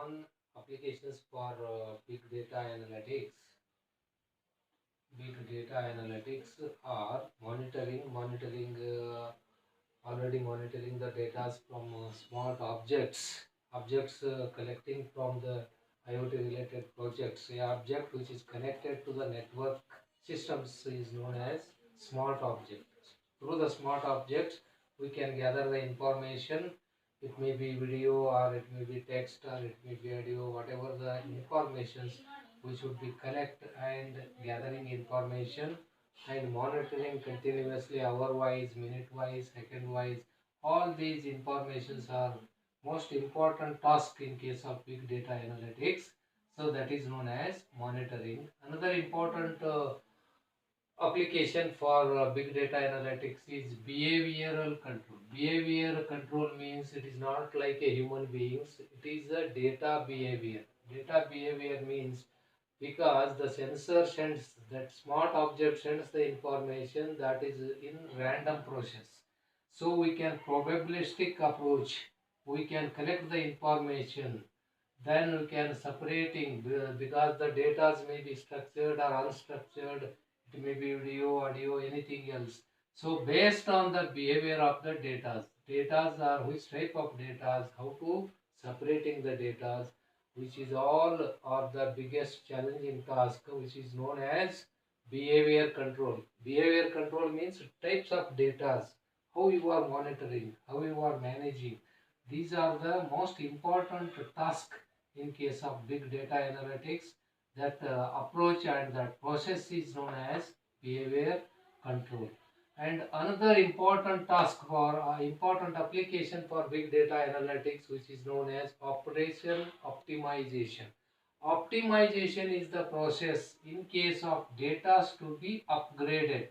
common applications for big data analytics. Big data analytics are already monitoring the data from smart objects collecting from the IoT related projects. A object which is connected to the network systems is known as smart object. Through the smart objects, we can gather the information. It may be video or it may be text or it may be audio, whatever the informations we should be collect and gathering information and monitoring continuously hour wise, minute wise, second wise. All these informations are most important task in case of big data analytics. So that is known as monitoring. Another important application for big data analytics is behavioral control. Behavioral control means it is not like a human beings, it is a data behavior. Data behavior means because the sensor sends that smart object sends the information that is in random process, so we can probabilistic approach, we can collect the information, then we can separating because the data may be structured or unstructured, it may be video, audio, anything else. So based on the behavior of the data are which type of data, how to separating the data, which is all or the biggest challenging task, which is known as behavior control. Behavior control means types of data, how you are monitoring, how you are managing. These are the most important task in case of big data analytics. That approach and that process is known as behavior control. And another important task for important application for big data analytics, which is known as operation optimization. Optimization is the process in case of data to be upgraded.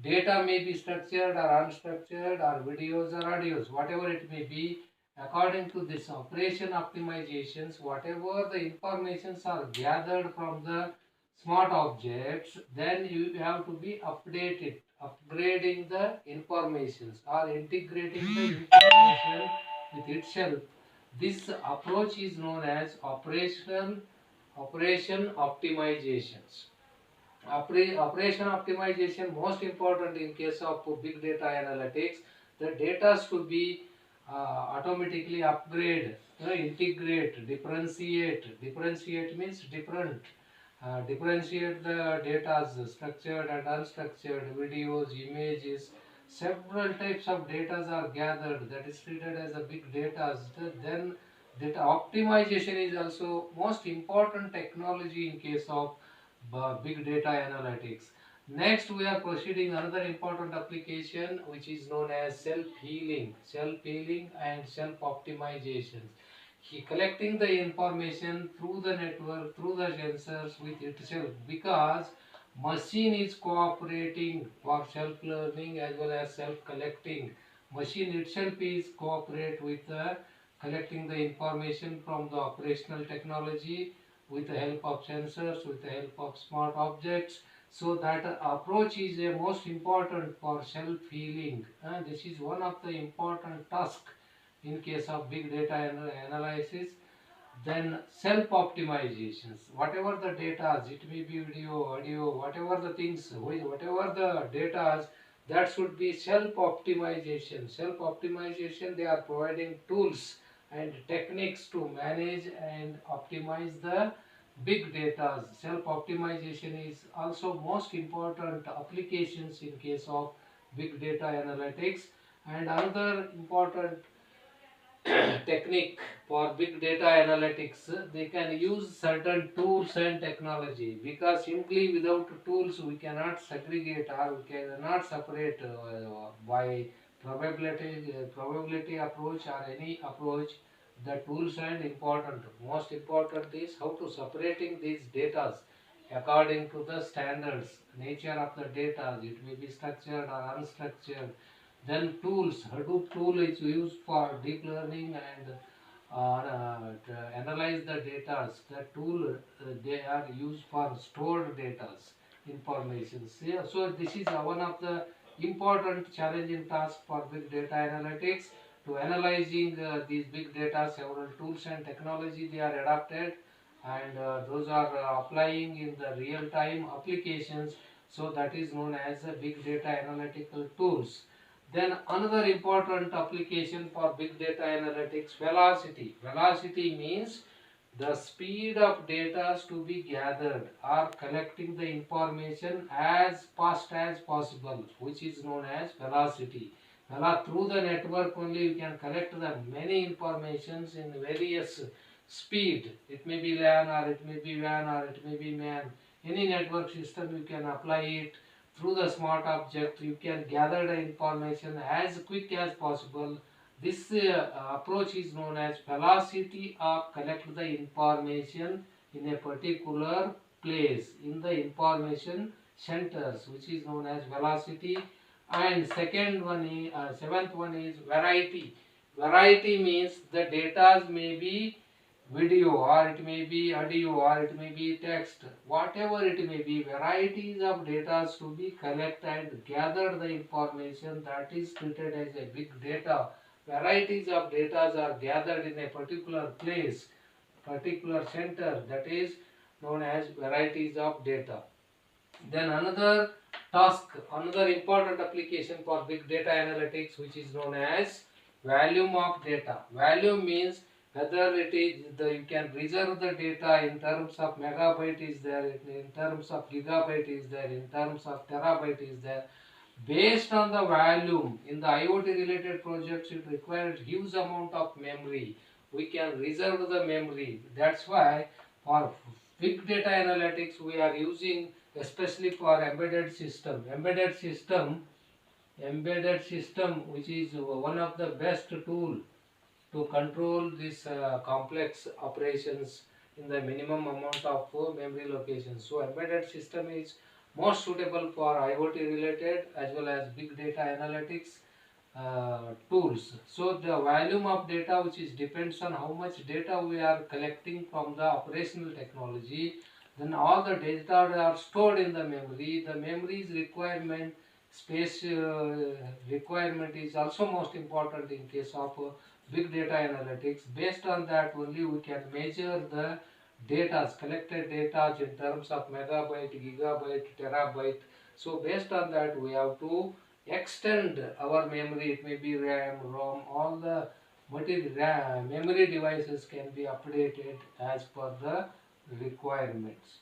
Data may be structured or unstructured or videos or audios, whatever it may be. According to this operation optimizations, whatever the informations are gathered from the smart objects, then you have to be upgrading the informations or integrating the information with itself. This approach is known as operation optimizations. Operation optimization most important in case of big data analytics. The data should be automatically upgrade, integrate, differentiate. Differentiate means different. Differentiate the data structured and unstructured, videos, images. Several types of data are gathered, that is treated as a big data. Then data optimization is also most important technology in case of big data analytics. Next, we are proceeding another important application which is known as self-healing and self-optimization. Collecting the information through the network, through the sensors with itself, because machine is cooperating for self-learning as well as self-collecting. Machine itself is cooperate with the collecting the information from the operational technology with the help of sensors, with the help of smart objects. So that approach is a most important for self-healing. This is one of the important tasks in case of big data analysis. Then self-optimizations, whatever the data, it may be video, audio, whatever the things, whatever the data, that should be self-optimization. Self-optimization, they are providing tools and techniques to manage and optimize the big data. Self-optimization is also most important applications in case of big data analytics. And another important technique for big data analytics, they can use certain tools and technology, because simply without tools we cannot segregate or we cannot separate by probability approach or any approach. The tools and important, most important is how to separating these data according to the standards, nature of the data, it may be structured or unstructured. Then tools, Hadoop tool is used for deep learning and to analyze the data. The tool they are used for stored data, information. So this is one of the important challenging tasks for big data analytics. To analyzing these big data, several tools and technology they are adapted, and those are applying in the real time applications. So that is known as big data analytical tools. Then another important application for big data analytics, velocity. Velocity means the speed of data to be gathered or collecting the information as fast as possible, which is known as velocity. Through the network only you can collect the many informations in various speed. It may be LAN or it may be WAN or it may be MAN. Any network system you can apply it through the smart object. You can gather the information as quick as possible. This approach is known as velocity of collect the information in a particular place in the information centers, which is known as velocity. And seventh one is variety. Variety means the data may be video or it may be audio or it may be text, whatever it may be. Varieties of data to be collected, gather the information, that is treated as a big data. Varieties of data are gathered in a particular place, particular center, that is known as varieties of data. Then another another important application for big data analytics, which is known as volume of data. Volume means whether it is you can reserve the data in terms of megabyte is there, in terms of gigabyte is there, in terms of terabyte is there. Based on the volume, in the IoT related projects it requires huge amount of memory. We can reserve the memory. That's why for big data analytics we are using, especially for embedded system. Embedded system, which is one of the best tool to control this complex operations in the minimum amount of memory locations. So embedded system is most suitable for IoT related as well as big data analytics tools. So the volume of data, which is depends on how much data we are collecting from the operational technology. Then all the data are stored in the memory. The memory's requirement, space requirement is also most important in case of big data analytics. Based on that only we can measure the data, collected data in terms of megabyte, gigabyte, terabyte. So based on that we have to extend our memory. It may be RAM, ROM, all the memory devices can be updated as per the requirements.